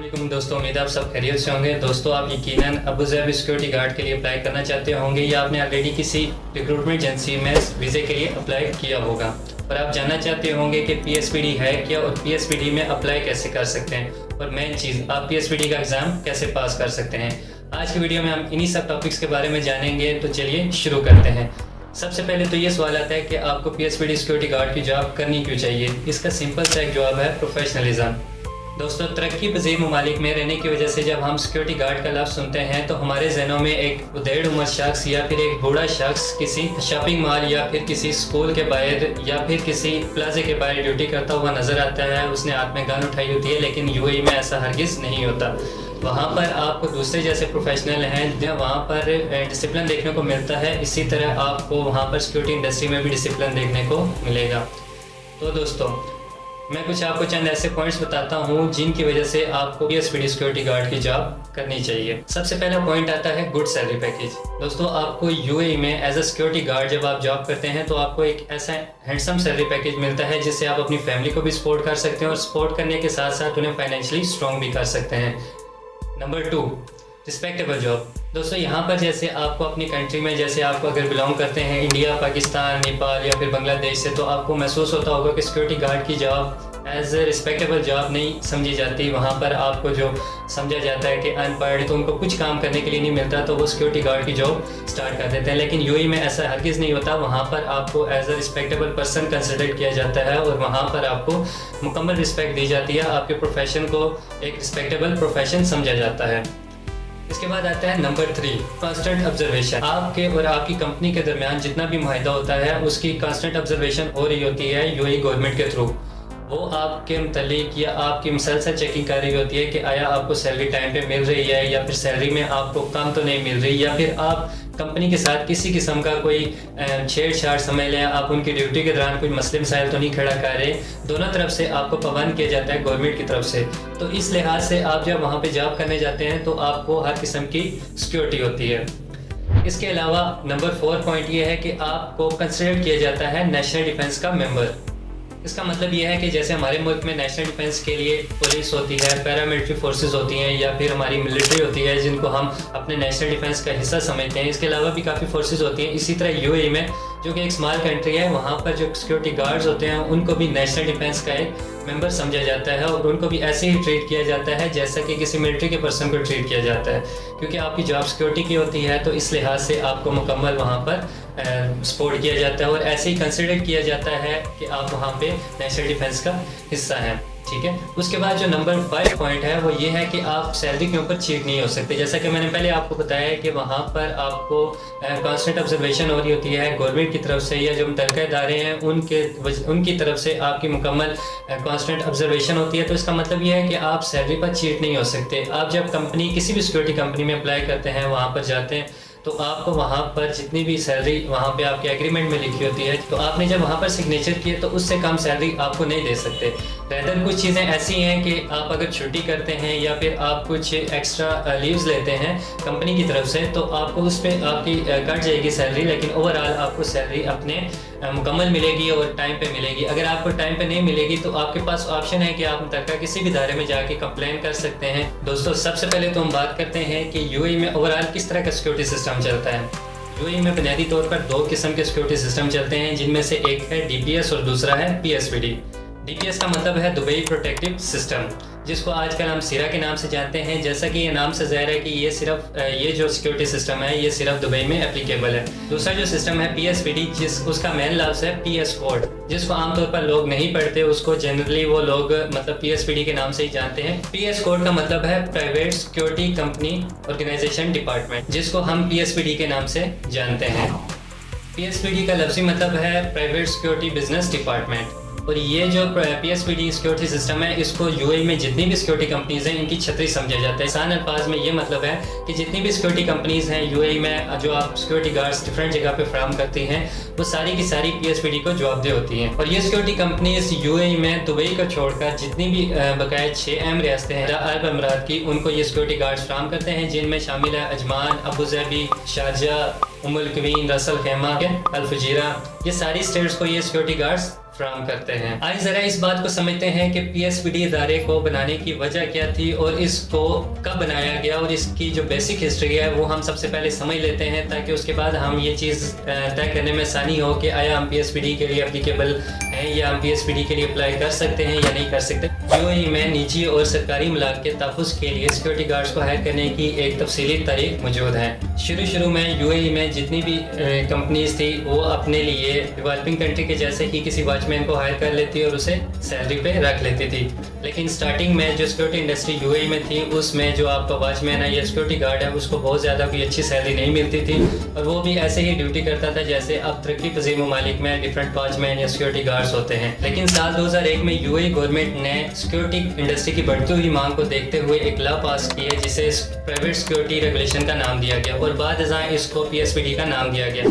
वालेकुम दोस्तों, उम्मीद है आप सब खैरियत से होंगे। दोस्तों, आप यकीनन अबू धाबी सिक्योरिटी गार्ड के लिए अप्लाई करना चाहते होंगे या आपने ऑलरेडी किसी रिक्रूटमेंट एजेंसी में वीज़े के लिए अप्लाई किया होगा और आप जानना चाहते होंगे कि पीएसपीडी है क्या और पीएसपीडी में अप्लाई कैसे कर सकते हैं और मेन चीज़ आप पीएसपीडी का एग्ज़ाम कैसे पास कर सकते हैं। आज की वीडियो में हम इन्हीं सब टॉपिक्स के बारे में जानेंगे, तो चलिए शुरू करते हैं। सबसे पहले तो ये सवाल आता है कि आपको पीएसपीडी सिक्योरिटी गार्ड की जॉब करनी क्यों चाहिए। इसका सिंपल सा एक जवाब है प्रोफेशनलिज्म। दोस्तों, तरक्की पजीर ममालिक में रहने की वजह से जब हम सिक्योरिटी गार्ड का लफ्ज़ सुनते हैं तो हमारे जहनों में एक उदेड़ उम्र शख्स या फिर एक बूढ़ा शख्स किसी शॉपिंग मॉल या फिर किसी स्कूल के बाहर या फिर किसी प्लाजे के बाहर ड्यूटी करता हुआ नज़र आता है। उसने हाथ में गन उठाई होती है, लेकिन यूएई में ऐसा हरगिज़ नहीं होता। वहाँ पर आपको दूसरे जैसे प्रोफेशनल हैं जहाँ वहाँ पर डिसिप्लिन देखने को मिलता है, इसी तरह आपको वहाँ पर सिक्योरिटी इंडस्ट्री में भी डिसिप्लिन देखने को मिलेगा। तो दोस्तों, मैं कुछ आपको चंद ऐसे पॉइंट्स बताता हूँ जिनकी वजह से आपको पीएसपीडी सिक्योरिटी गार्ड की जॉब करनी चाहिए। सबसे पहला पॉइंट आता है गुड सैलरी पैकेज। दोस्तों, आपको यूएई में एज अ सिक्योरिटी गार्ड जब आप जॉब करते हैं तो आपको एक ऐसा हैंडसम सैलरी पैकेज मिलता है जिससे आप अपनी फैमिली को भी सपोर्ट कर सकते हैं और सपोर्ट करने के साथ साथ उन्हें फाइनेंशियली स्ट्रॉन्ग भी कर सकते हैं। Number 2, respectable job. दोस्तों, यहाँ पर जैसे आपको अपनी कंट्री में, जैसे आपको अगर बिलोंग करते हैं इंडिया, पाकिस्तान, नेपाल या फिर बांग्लादेश से, तो आपको महसूस होता होगा कि सिक्योरिटी गार्ड की job as a respectable job नहीं समझी जाती। वहाँ पर आपको जो समझा जाता है कि अनपढ़, तो उनको कुछ काम करने के लिए नहीं मिलता तो वो सिक्योरिटी गार्ड की जॉब स्टार्ट कर देते हैं। लेकिन यूएई में ऐसा हरगिज़ नहीं होता। वहाँ पर आपको as a respectable person consider किया जाता है और वहाँ पर आपको मुकम्मल रिस्पेक्ट दी जाती है। आपके प्रोफेशन को एक रिस्पेक्टेबल प्रोफेशन समझा जाता है। इसके बाद आता है नंबर 3, कांस्टेंट ऑब्जर्वेशन। आपके और आपकी कंपनी के दरमियान जितना भी मुआहिदा होता है उसकी कांस्टेंट ऑब्जर्वेशन हो रही होती है यूएई गवर्नमेंट के थ्रू। वो आपके मुतालिक या आपकी मुसलसल चेकिंग कर रही होती है कि आया आपको सैलरी टाइम पे मिल रही है या फिर सैलरी में आपको कम तो नहीं मिल रही, या फिर आप कंपनी के साथ किसी किस्म का कोई छेड़छाड़ समझ लें, आप उनकी ड्यूटी के दौरान कोई मसले मसाइल तो नहीं खड़ा कर रहे। दोनों तरफ से आपको पाबंद किया जाता है गवर्नमेंट की तरफ से। तो इस लिहाज से आप जब वहाँ पे जॉब करने जाते हैं तो आपको हर किस्म की सिक्योरिटी होती है। इसके अलावा नंबर 4 पॉइंट ये है कि आपको कंसिडर किया जाता है नेशनल डिफेंस का मेंबर। इसका मतलब यह है कि जैसे हमारे मुल्क में नेशनल डिफेंस के लिए पुलिस होती है, पैरामिलिट्री फोर्सेस होती हैं या फिर हमारी मिलिट्री होती है जिनको हम अपने नेशनल डिफेंस का हिस्सा समझते हैं। इसके अलावा भी काफ़ी फोर्सेस होती हैं। इसी तरह यूएई में, जो कि एक स्मॉल कंट्री है, वहाँ पर जो सिक्योरिटी गार्ड्स होते हैं उनको भी नेशनल डिफेंस का एक मेंबर समझा जाता है और उनको भी ऐसे ही ट्रीट किया जाता है जैसा कि किसी मिलिट्री के पर्सन को ट्रीट किया जाता है, क्योंकि आपकी जॉब सिक्योरिटी की होती है। तो इस लिहाज से आपको मुकम्मल वहाँ पर सपोर्ट किया जाता है और ऐसे ही कंसिडर किया जाता है कि आप वहाँ पे नेशनल डिफेंस का हिस्सा हैं। ठीक है। उसके बाद जो नंबर 5 पॉइंट है वो ये है कि आप सैलरी के ऊपर चीट नहीं हो सकते। जैसा कि मैंने पहले आपको बताया कि वहाँ पर आपको कांस्टेंट ऑब्जर्वेशन हो रही होती है गवर्नमेंट की तरफ से या जो मुतल्लिक़ इदारे हैं उनकी तरफ से आपकी मुकम्मल कांस्टेंट ऑब्जर्वेशन होती है। तो इसका मतलब ये है कि आप सैलरी पर चीट नहीं हो सकते। आप जब कंपनी, किसी भी सिक्योरिटी कंपनी में अप्लाई करते हैं, वहाँ पर जाते हैं, तो आपको वहाँ पर जितनी भी सैलरी वहाँ पे आपके एग्रीमेंट में लिखी होती है, तो आपने जब वहाँ पर सिग्नेचर किए तो उससे कम सैलरी आपको नहीं दे सकते। रैदर कुछ चीज़ें ऐसी हैं कि आप अगर छुट्टी करते हैं या फिर आप कुछ एक्स्ट्रा लीव्स लेते हैं कंपनी की तरफ से, तो आपको उस पर आपकी कट जाएगी सैलरी, लेकिन ओवरऑल आपको सैलरी अपने मुकम्मल मिलेगी और टाइम पे मिलेगी। अगर आपको टाइम पे नहीं मिलेगी तो आपके पास ऑप्शन है कि आप मुतल्लिक़ा किसी भी इदारे में जाके कंप्लेन कर सकते हैं। दोस्तों, सबसे पहले तो हम बात करते हैं कि यूएई में ओवरऑल किस तरह का सिक्योरिटी सिस्टम चलता है। यूएई में बुनियादी तौर पर 2 किस्म के सिक्योरिटी सिस्टम चलते हैं, जिनमें से एक है डीपीएस और दूसरा है पीएसपीडी। डीपीएस का मतलब है दुबई प्रोटेक्टिव सिस्टम, जिसको आजकल हम सीरा के नाम से जानते हैं। जैसा कि ये नाम से ज़ाहिर है कि ये जो सिक्योरिटी सिस्टम है ये सिर्फ दुबई में एप्लीकेबल है। दूसरा जो सिस्टम है पीएसपीडी, उसका मेन लफ्ज़ है पीएस कोड, जिसको आमतौर पर लोग नहीं पढ़ते, उसको जनरली वो लोग मतलब पीएसपीडी के नाम से ही जानते हैं। पीएस कोड का मतलब है private security company organisation department, जिसको हम पीएसपीडी के नाम से जानते हैं। पीएसपीडी का लफ्ज़ी मतलब है प्राइवेट सिक्योरिटी बिजनेस डिपार्टमेंट। और ये जो पीएसपीडी सिक्योरिटी सिस्टम है, इसको यूएई में जितनी भी सिक्योरिटी कंपनीज़ हैं इनकी छतरी समझा जाता है। आसान अल्फाज में ये मतलब है कि जितनी भी सिक्योरिटी कंपनीज़ हैं यूएई में, जो आप सिक्योरिटी गार्ड्स डिफरेंट जगह पे फराहम करती हैं, वो सारी की सारी पीएसपीडी को जवाबदेह होती हैं। और ये सिक्योरिटी कंपनीज यूएई में दुबई को छोड़कर जितनी भी बकाया 6 अहम रियासतें हैं अरब अमीरात की, उनको ये सिक्योरिटी गार्ड्स फराहम करते हैं, जिनमें शामिल है Ajman, Abu Dhabi, Sharjah, Umm al Quwain, Ras al Khaimah, Al Fujairah. ये सारी स्टेट्स को ये सिक्योरिटी गार्ड्स फ्राहम करते हैं। आइए ज़रा इस बात को समझते हैं कि PSPD इदारे को बनाने की वजह क्या थी और इसको कब बनाया गया और इसकी जो बेसिक हिस्ट्री है वो हम सबसे पहले समझ लेते हैं, ताकि उसके बाद हम ये चीज़ तय करने में आसानी हो कि आया हम PSPD के लिए एप्लीकेबल हैं या हम PSPD के लिए अप्लाई कर सकते हैं या नहीं कर सकते। UAE में निजी और सरकारी इमलाक के तहफ़्फ़ुज़ के लिए सिक्योरिटी गार्ड्स को हायर करने की एक तफसीली तारीख मौजूद है। शुरू में UAE में जितनी भी कंपनीज थी वो अपने लिए डेवलपिंग कंट्री के जैसे ही किसी वॉचमैन को हायर कर लेती और उसे सैलरी पे रख लेती थी। लेकिन स्टार्टिंग में जो सिक्योरिटी इंडस्ट्री UAE में थी उसमें जो आपका वॉचमैन है या सिक्योरिटी गार्ड है उसको बहुत ज़्यादा कोई अच्छी सैलरी नहीं मिलती थी और वो भी ऐसे ही ड्यूटी करता था जैसे अब तरक्की पज़ीर ममालिक में डिफरेंट वॉचमैन या सिक्योरिटी गार्ड्स होते हैं। लेकिन साल 2001 में UAE गवर्नमेंट ने सिक्योरिटी इंडस्ट्री की बढ़ती हुई मांग को देखते हुए एक लॉ पास की है जिसे प्राइवेट सिक्योरिटी रेगुलेशन का नाम दिया गया और बाद इसको PSPD का नाम दिया गया।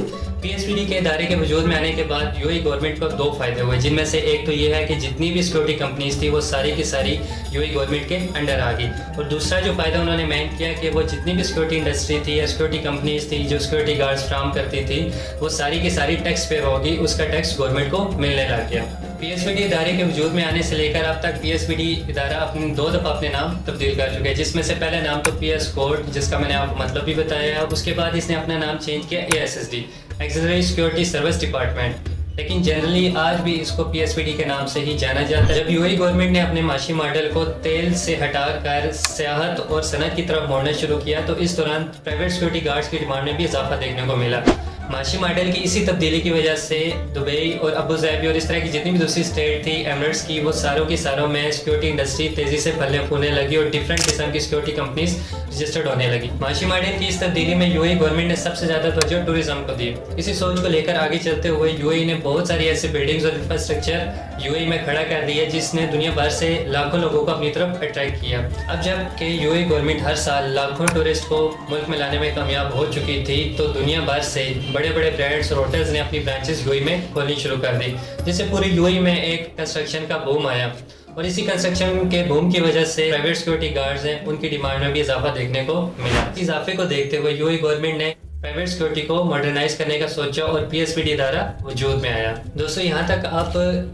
PSPD के इदारे के वजूद में आने के बाद UAE गवर्नमेंट को 2 फ़ायदे हुए, जिनमें से एक तो ये है कि जितनी भी सिक्योरिटी कंपनीज थी वो सारी की सारी UAE गवर्नमेंट के अंडर आ गई, और दूसरा जो फ़ायदा उन्होंने मेन किया कि वो जितनी भी सिक्योरिटी इंडस्ट्री थी या सिक्योरिटी कंपनीज थी जो सिक्योरिटी गार्ड्स फ्राहम करती थी वो सारी की सारी टैक्स पे होगी, उसका टैक्स गवर्नमेंट को मिलने लग गया। PSPD इदारे के वजूद में आने से लेकर अब तक PSPD इदारा अपने 2 दफ़ा अपने नाम तब्दील कर चुके हैं, जिसमें से पहला नाम तो PS कोड जिसका मैंने आपको मतलब भी बताया है, उसके बाद इसने अपना नाम चेंज किया ASSD axillary security service department, लेकिन जनरली आज भी इसको PSPD के नाम से ही जाना जाता है। जब UAE गवर्नमेंट ने अपने माशी मॉडल को तेल से हटाकर सियाहत और सनत की तरफ मोड़ना शुरू किया तो इस दौरान प्राइवेट सिक्योरिटी गार्ड्स की डिमांड में भी इजाफा देखने को मिला। माशी मॉडल की इसी तब्दीली की वजह से दुबई और अबू धाबी और इस तरह की जितनी भी दूसरी स्टेट थी एमिरेट्स की, वो सारों की सारों में सिक्योरिटी इंडस्ट्री तेज़ी से फलने फूलने लगी और डिफरेंट किस्म की सिक्योरिटी कंपनीज रजिस्टर्ड होने लगी। माशी मॉडल की इस तब्दीली में UAE गवर्नमेंट ने सबसे ज़्यादा तवज्जो टूरिज्म को दी। इसी सोच को लेकर आगे चलते हुए UAE ने बहुत सारी ऐसी बिल्डिंग्स और इंफ्रास्ट्रक्चर UAE में खड़ा कर दिया जिसने दुनिया भर से लाखों लोगों को अपनी तरफ अट्रैक्ट किया। अब जबकि UAE गवर्नमेंट हर साल लाखों टूरिस्ट को मुल्क में लाने में कामयाब हो चुकी थी, तो दुनिया भर से बड़े बड़े ब्रांड्स और होटल्स ने अपनी ब्रांचेस UAE में खोलनी शुरू कर दी, जिससे पूरी UAE में एक कंस्ट्रक्शन का बूम आया और इसी कंस्ट्रक्शन के बूम की वजह से प्राइवेट सिक्योरिटी गार्ड्स हैं उनकी डिमांड में भी इजाफा देखने को मिला। इस इजाफे को देखते हुए UAE गवर्नमेंट ने प्राइवेट सिक्योरिटी को मॉडर्नाइज करने का सोचा और PSPD इदारा वजूद में आया। दोस्तों, यहाँ तक आप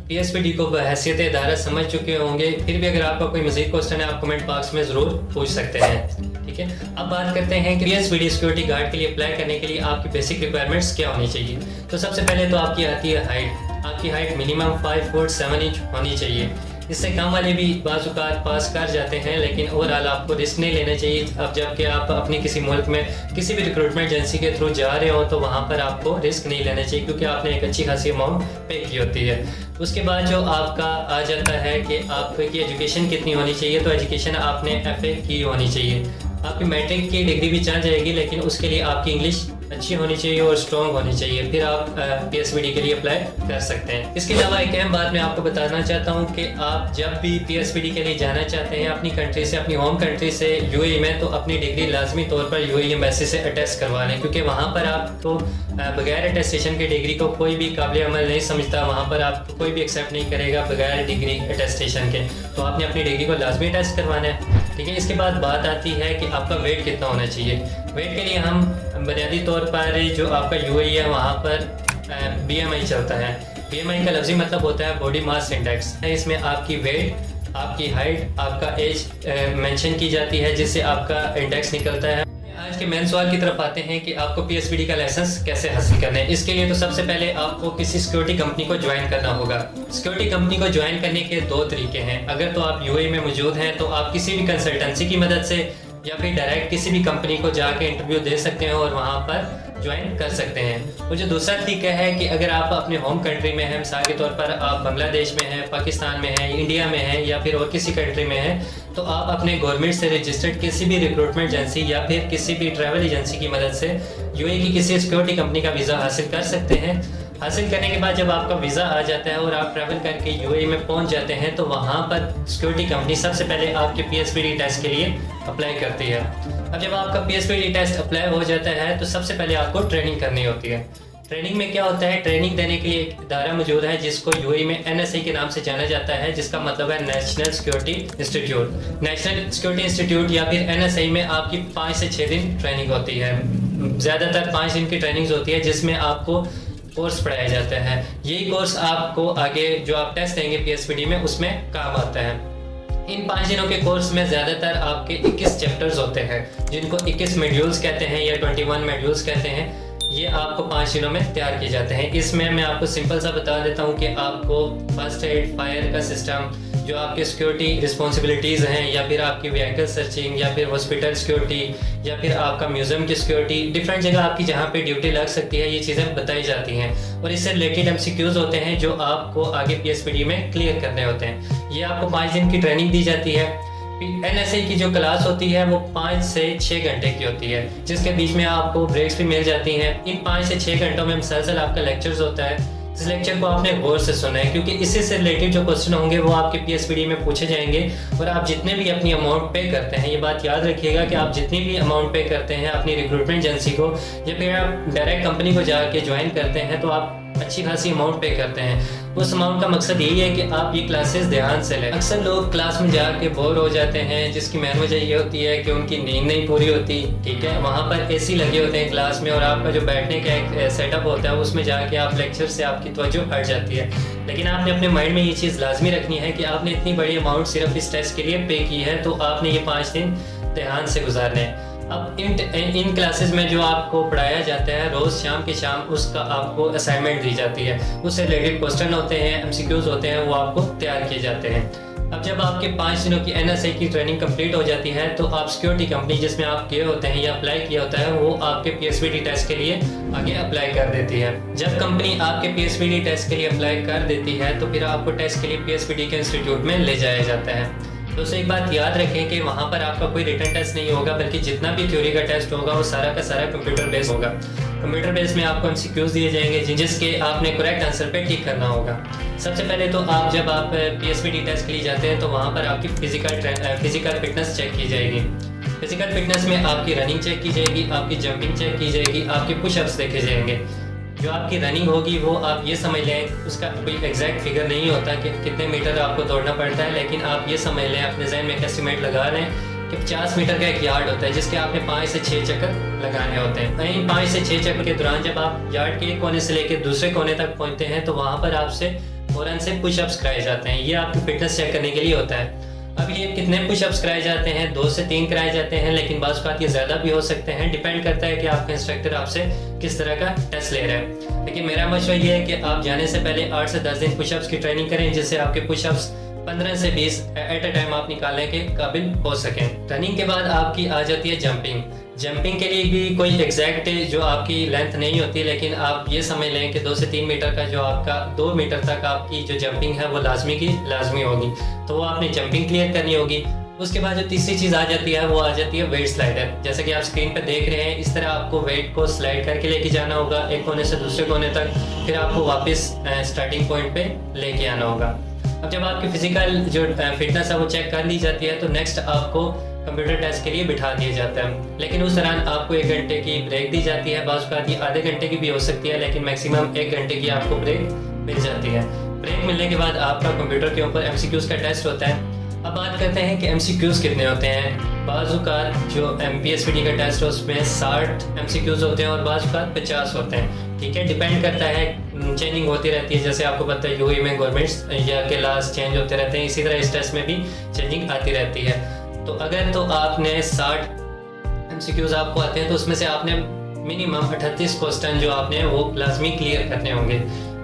PSPD को बहैसियत इदारा समझ चुके होंगे, फिर भी अगर आपका कोई मज़ीद क्वेश्चन है आप कमेंट बॉक्स में ज़रूर पूछ सकते हैं। ठीक है, अब बात करते हैं कि PSPD सिक्योरिटी गार्ड के लिए अप्लाई करने के लिए आपकी बेसिक रिक्वायरमेंट्स क्या होनी चाहिए। तो सबसे पहले तो आपकी आती है हाइट। आपकी हाइट मिनिमम 5 फुट 7 इंच होनी चाहिए। इससे कम वाले भी बाज़-औक़ात पास कर जाते हैं, लेकिन ओवरऑल आपको रिस्क नहीं लेना चाहिए। अब जबकि आप अपने किसी मुल्क में किसी भी रिक्रूटमेंट एजेंसी के थ्रू जा रहे हो तो वहाँ पर आपको रिस्क नहीं लेना चाहिए, क्योंकि आपने एक अच्छी खासी अमाउंट पे की होती है। उसके बाद जो आपका आ जाता है कि आपकी एजुकेशन कितनी होनी चाहिए, तो एजुकेशन आपने FA की होनी चाहिए। आपकी मैट्रिक की डिग्री भी चल जाएगी, लेकिन उसके लिए आपकी इंग्लिश अच्छी होनी चाहिए और स्ट्रॉन्ग होनी चाहिए, फिर आप PSPD के लिए अप्लाई कर सकते हैं। इसके अलावा एक अहम बात मैं आपको बताना चाहता हूं कि आप जब भी PSPD के लिए जाना चाहते हैं अपनी कंट्री से, अपनी होम कंट्री से UAE में, तो अपनी डिग्री लाजमी तौर पर UAE एम्बेसी से अटेस्ट करवा लें, क्योंकि वहाँ पर आपको बगैर अटेस्टेशन की डिग्री को कोई भी काबिल अमल नहीं समझता। वहाँ पर आपको कोई भी एक्सेप्ट नहीं करेगा बगैर डिग्री अटेस्टेशन के, तो आपने अपनी डिग्री को लाजमी अटेस्ट करवाना है। ठीक है, इसके बाद बात आती है कि आपका वेट कितना होना चाहिए। वेट के लिए हम बुनियादी तौर पर जो आपका UAE है वहाँ पर BMI चलता है। BMI का लफ्ज़ी मतलब होता है बॉडी मास इंडेक्स। इसमें आपकी वेट, आपकी हाइट, आपका एज मेंशन की जाती है, जिससे आपका इंडेक्स निकलता है। आज के मेन सवाल की तरफ आते हैं कि आपको PSPD का लाइसेंस कैसे हासिल करना है। इसके लिए तो सबसे पहले आपको किसी सिक्योरिटी कंपनी को ज्वाइन करना होगा। सिक्योरिटी कंपनी को ज्वाइन करने के 2 तरीके हैं। अगर तो आप UAE में मौजूद हैं तो आप किसी भी कंसल्टेंसी की मदद से या फिर डायरेक्ट किसी भी कंपनी को जाके इंटरव्यू दे सकते हैं और वहाँ पर ज्वाइन कर सकते हैं। और जो दूसरा तरीका है कि अगर आप अपने होम कंट्री में हैं, मिसाल के तौर पर आप बांग्लादेश में हैं, पाकिस्तान में हैं, इंडिया में हैं या फिर और किसी कंट्री में हैं, तो आप अपने गवर्नमेंट से रजिस्टर्ड किसी भी रिक्रूटमेंट एजेंसी या फिर किसी भी ट्रैवल एजेंसी की मदद से UAE की किसी सिक्योरिटी कंपनी का वीज़ा हासिल कर सकते हैं। हासिल करने के बाद जब आपका वीज़ा आ जाता है और आप ट्रैवल करके UAE में पहुंच जाते हैं, तो वहां पर सिक्योरिटी कंपनी सबसे पहले आपके PSPD टेस्ट के लिए अप्लाई करती है। अब जब आपका PSPD टेस्ट अप्लाई हो जाता है तो सबसे पहले आपको ट्रेनिंग करनी होती है। ट्रेनिंग में क्या होता है, ट्रेनिंग देने के लिए एक इदारा मौजूद है जिसको UAE में NSI के नाम से जाना जाता है, जिसका मतलब है national security institute. National security institute या फिर NSI में आपकी 5 से 6 दिन ट्रेनिंग होती है। ज़्यादातर 5 दिन की ट्रेनिंग होती है, जिसमें आपको कोर्स पढ़ाया जाता है। यही कोर्स आपको आगे जो आप टेस्ट देंगे PSPD में उसमें काम आता है। इन 5 दिनों के कोर्स में ज़्यादातर आपके 21 चैप्टर्स होते हैं, जिनको 21 मॉड्यूल्स कहते हैं या 21 मॉड्यूल्स कहते हैं। ये आपको 5 दिनों में तैयार किए जाते हैं। इसमें मैं आपको सिंपल सा बता देता हूँ कि आपको फर्स्ट एड, फायर का सिस्टम, जो आपके सिक्योरिटी रिस्पॉन्सिबिलिटीज़ हैं, या फिर आपकी व्हीकल सर्चिंग, या फिर हॉस्पिटल सिक्योरिटी, या फिर आपका म्यूज़ियम की सिक्योरिटी, डिफरेंट जगह आपकी जहाँ पे ड्यूटी लग सकती है, ये चीज़ें बताई जाती हैं। और इससे रिलेटेड MCQs होते हैं जो आपको आगे PSPD में क्लियर करने होते हैं। ये आपको 5 दिन की ट्रेनिंग दी जाती है। NSA की जो क्लास होती है वो 5 से 6 घंटे की होती है, जिसके बीच में आपको ब्रेक्स भी मिल जाती हैं। इन 5 से 6 घंटों में मुसलसल आपका लेक्चर्स होता है। इस लेक्चर को आपने गौर से सुना है, क्योंकि इससे से रिलेटेड जो क्वेश्चन होंगे वो आपके PSPD में पूछे जाएंगे। और आप जितने भी अपनी अमाउंट पे करते हैं, ये बात याद रखिएगा कि आप जितनी भी अमाउंट पे करते हैं अपनी रिक्रूटमेंट एजेंसी को, या फिर आप डायरेक्ट कंपनी को जाके ज्वाइन करते हैं, तो आप अच्छी खासी अमाउंट पे करते हैं। उस अमाउंट का मकसद यही है कि आप ये क्लासेस ध्यान से लें। अक्सर लोग क्लास में जाके बोर हो जाते हैं, जिसकी मेन वजह ये होती है कि उनकी नींद नहीं पूरी होती। ठीक है, वहाँ पर AC लगे होते हैं क्लास में, और आपका जो बैठने का एक सेटअप होता है उसमें जाके आप लेक्चर से आपकी तवज्जो हट जाती है। लेकिन आपने अपने माइंड में ये चीज़ लाजमी रखनी है कि आपने इतनी बड़ी अमाउंट सिर्फ इस टेस्ट के लिए पे की है, तो आपने ये 5 दिन ध्यान से गुजारने हैं। अब इन क्लासेस में जो आपको पढ़ाया जाता है रोज़ शाम के शाम, उसका आपको असाइनमेंट दी जाती है। उससे रिलेटेड क्वेश्चन होते हैं, MCQs होते हैं, वो आपको तैयार किए जाते हैं। अब जब आपके 5 दिनों की NSA की ट्रेनिंग कंप्लीट हो जाती है, तो आप सिक्योरिटी कंपनी जिसमें आप गए होते हैं या अप्लाई किया होता है, वो आपके PSPD टेस्ट के लिए आगे अप्लाई कर देती है। जब कंपनी आपके PSPD टेस्ट के लिए अप्लाई कर देती है, तो फिर आपको टेस्ट के लिए PSPD के इंस्टीट्यूट में ले जाया जाता है। दोस्तों एक बात याद रखें कि वहाँ पर आपका कोई रिटन टेस्ट नहीं होगा, बल्कि जितना भी थ्योरी का टेस्ट होगा वो सारा का सारा कंप्यूटर बेस होगा। कंप्यूटर बेस में आपको MCQs दिए जाएंगे जिसके आपने करेक्ट आंसर पे टिक करना होगा। सबसे पहले तो जब आप PSPD टेस्ट के लिए जाते हैं, तो वहाँ पर आपकी फिजिकल फिटनेस चेक की जाएगी। फिजिकल फिटनेस में आपकी रनिंग चेक की जाएगी, आपकी जंपिंग चेक की जाएगी, आपके पुशअप्स देखे जाएंगे। जो आपकी रनिंग होगी वो आप ये समझ लें, उसका कोई एग्जैक्ट फिगर नहीं होता कि कितने मीटर आपको दौड़ना पड़ता है, लेकिन आप ये समझ लें, अपने जहन में एक एस्टिमेट लगा लें कि 50 मीटर का एक यार्ड होता है, जिसके आपने 5 से 6 चक्कर लगाने होते हैं। इन 5 से 6 चक्कर के दौरान जब आप यार्ड के एक कोने से लेकर दूसरे कोने तक पहुँचते हैं, तो वहाँ पर आपसे फौरन से पुशअप्स कराए जाते हैं। ये आपकी फिटनेस चेक करने के लिए होता है। अब ये कितने पुशअप्स कराए जाते हैं, 2 से 3 कराए जाते हैं, लेकिन बाज़ बात ये ज़्यादा भी हो सकते हैं। डिपेंड करता है कि आपका इंस्ट्रक्टर आपसे किस तरह का टेस्ट ले रहा है। लेकिन मेरा मशवरा ये है कि आप जाने से पहले 8 से 10 दिन पुशअप्स की ट्रेनिंग करें, जिससे आपके पुशअप्स 15 से 20 एट अ टाइम आप निकालने के काबिल हो सकें। रनिंग के बाद आपकी आ जाती है जंपिंग। जंपिंग के लिए भी कोई एग्जैक्ट जो आपकी लेंथ नहीं होती, लेकिन आप ये समझ लें कि 2 से 3 मीटर का जो आपका 2 मीटर तक आपकी जो जंपिंग है वो लाजमी की लाजमी होगी, तो वो आपने जंपिंग क्लियर करनी होगी। उसके बाद जो तीसरी चीज़ आ जाती है वो आ जाती है वेट स्लाइडर। जैसे कि आप स्क्रीन पर देख रहे हैं, इस तरह आपको वेट को स्लाइड करके लेके जाना होगा एक कोने से दूसरे कोने तक, फिर आपको वापस स्टार्टिंग पॉइंट पे लेके आना होगा। अब जब आपकी फिजिकल जो फिटनेस है वो चेक कर ली जाती है, तो नेक्स्ट आपको कंप्यूटर टेस्ट के लिए बिठा दिया जाता है। लेकिन उस दौरान आपको 1 घंटे की ब्रेक दी जाती है। बाज़ बात आधे घंटे की भी हो सकती है, लेकिन मैक्सिमम 1 घंटे की आपको ब्रेक मिल जाती है। ब्रेक मिलने के बाद आपका कंप्यूटर के ऊपर MCQs का टेस्ट होता है। अब बात करते हैं कि MCQs कितने होते हैं। बाज़ जो PSPD का टेस्ट है उसमें 60 MCQs होते हैं और बाज़ 50 होते हैं। ठीक है, डिपेंड करता है, चेंजिंग होती रहती है। जैसे आपको पता है UAE में गवर्नमेंट्स या के लास्ट चेंज होते रहते हैं, इसी तरह इस टेस्ट में भी चेंजिंग आती रहती है। तो अगर तो आपने 60 MCQs आपको आते हैं, तो उसमें से आपने मिनिमम 38 क्वेश्चन जो आपने वो लाजमी क्लियर करने होंगे।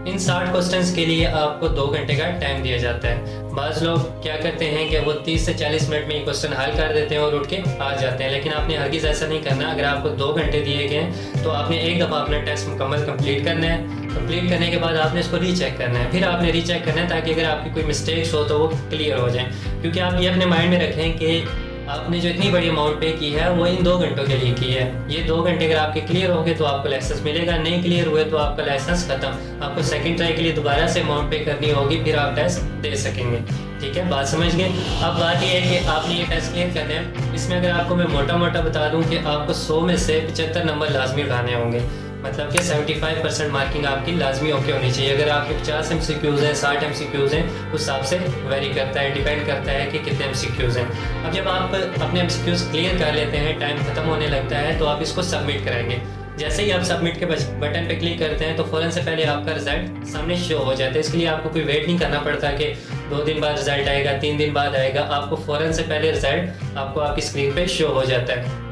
इन 60 क्वेश्चंस के लिए आपको 2 घंटे का टाइम दिया जाता है। बाज़ लोग क्या करते हैं कि वो 30 से 40 मिनट में ये क्वेश्चन हल कर देते हैं और उठ के आ जाते हैं, लेकिन आपने हरगिज़ ऐसा नहीं करना। अगर आपको 2 घंटे दिए गए हैं, तो आपने एक दफ़ा अपना टेस्ट मुकम्मल कंप्लीट करना है। कंप्लीट करने के बाद आपने इसको रीचेक करना है, फिर आपने रीचेक करना है, ताकि अगर आपकी कोई मिस्टेक्स हो तो वो क्लियर हो जाए। क्योंकि आप ये अपने माइंड में रखें कि आपने जो इतनी बड़ी अमाउंट पे की है वो इन 2 घंटों के लिए की है। ये 2 घंटे अगर आपके क्लियर होंगे तो आपको लाइसेंस मिलेगा, नहीं क्लियर हुए तो आपका लाइसेंस खत्म। आपको सेकंड ट्राई के लिए दोबारा से अमाउंट पे करनी होगी, फिर आप टेस्ट दे सकेंगे। ठीक है, बात समझ गए। अब बात ये है कि आपने ये टेस्ट क्लियर करना है। इसमें अगर आपको मैं मोटा मोटा बता दूं कि आपको 100 में से 75 नंबर लाजमी उठाने होंगे, मतलब कि 75% मार्किंग आपकी लाजमी ओके होनी चाहिए। अगर आपके 50 MCQs हैं, 60 MCQs हैं, उस हिसाब से वेरी करता है, डिपेंड करता है कि कितने MCQs हैं। अब जब आप अपने MCQs क्लियर कर लेते हैं, टाइम ख़त्म होने लगता है, तो आप इसको सबमिट कराएंगे। जैसे ही आप सबमिट के बटन पे क्लिक करते हैं तो फ़ौरन से पहले आपका रिजल्ट सामने शो हो जाता है। इसके लिए आपको कोई वेट नहीं करना पड़ता कि 2 दिन बाद रिजल्ट आएगा, 3 दिन बाद आएगा। आपको फ़ौरन से पहले रिजल्ट आपको आपकी स्क्रीन पे शो हो जाता है।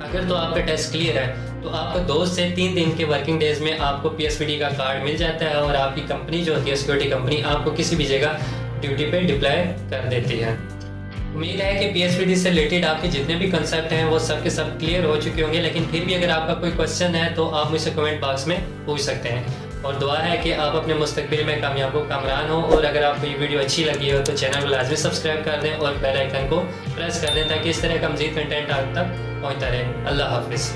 अगर तो आपका टेस्ट क्लियर है तो आपको 2 से 3 दिन के वर्किंग डेज में आपको PSVT का कार्ड मिल जाता है और आपकी कंपनी जो होती है सिक्योरिटी कंपनी आपको किसी भी जगह ड्यूटी पे डिप्लॉय कर देती है। उम्मीद है कि PSVT से रिलेटेड आपके जितने भी कंसेप्ट हैं वो सब के सब क्लियर हो चुके होंगे, लेकिन फिर भी अगर आपका कोई क्वेश्चन है तो आप मुझसे कमेंट बॉक्स में पूछ सकते हैं। और दुआ है कि आप अपने मुस्तकबिल में कामयाब हो, कामरान हो। और अगर आपको ये वीडियो अच्छी लगी हो तो चैनल को लाजमी सब्सक्राइब कर दें और बेल आइकन को प्रेस कर दें ताकि इस तरह का मज़ीद कंटेंट आप तक पहुँचता रहे। अल्लाह हाफिज़।